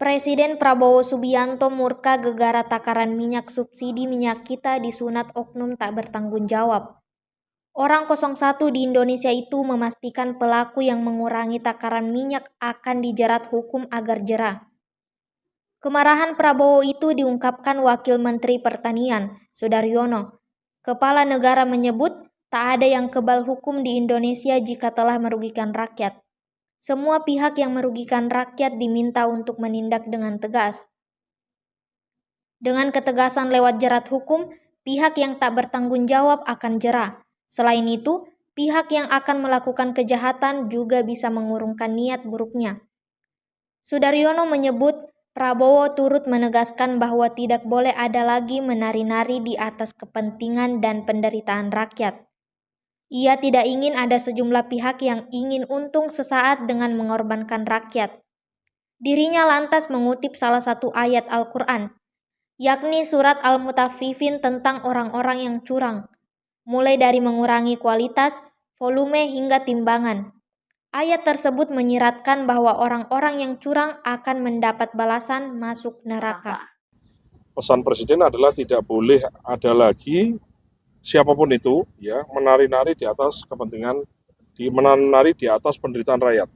Presiden Prabowo Subianto murka gegara takaran minyak subsidi minyak kita disunat oknum tak bertanggung jawab. Orang 01 di Indonesia itu memastikan pelaku yang mengurangi takaran minyak akan dijerat hukum agar jera. Kemarahan Prabowo itu diungkapkan Wakil Menteri Pertanian, Sudaryono. Kepala negara menyebut tak ada yang kebal hukum di Indonesia jika telah merugikan rakyat. Semua pihak yang merugikan rakyat diminta untuk menindak dengan tegas. Dengan ketegasan lewat jerat hukum, pihak yang tak bertanggung jawab akan jera. Selain itu, pihak yang akan melakukan kejahatan juga bisa mengurungkan niat buruknya. Sudaryono menyebut Prabowo turut menegaskan bahwa tidak boleh ada lagi menari-nari di atas kepentingan dan penderitaan rakyat. Ia tidak ingin ada sejumlah pihak yang ingin untung sesaat dengan mengorbankan rakyat. Dirinya lantas mengutip salah satu ayat Al-Quran, yakni surat Al-Mutaffifin tentang orang-orang yang curang, mulai dari mengurangi kualitas, volume hingga timbangan. Ayat tersebut menyiratkan bahwa orang-orang yang curang akan mendapat balasan masuk neraka. Pesan Presiden adalah tidak boleh ada lagi siapapun itu ya menari-nari di atas kepentingan, menari di atas penderitaan rakyat.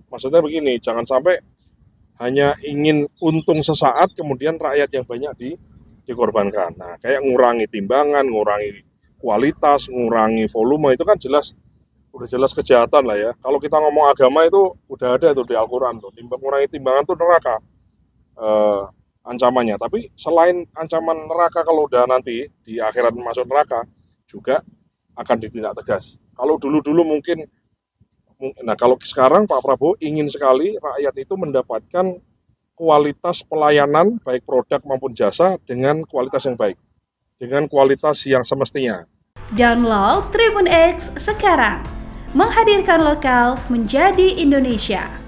Maksudnya begini, jangan sampai hanya ingin untung sesaat kemudian rakyat yang banyak dikorbankan. Nah, kayak ngurangi timbangan, ngurangi kualitas, ngurangi volume itu kan udah jelas kejahatan lah ya. Kalau kita ngomong agama itu udah ada tuh di Al-Quran tuh, ngurangi timbangan tuh neraka. Ancamannya, tapi selain ancaman neraka kalau udah nanti di akhirat masuk neraka juga akan ditindak tegas. Kalau dulu mungkin, nah kalau sekarang Pak Prabowo ingin sekali rakyat itu mendapatkan kualitas pelayanan baik produk maupun jasa dengan kualitas yang baik, dengan kualitas yang semestinya. Download Tribun X sekarang, menghadirkan lokal menjadi Indonesia.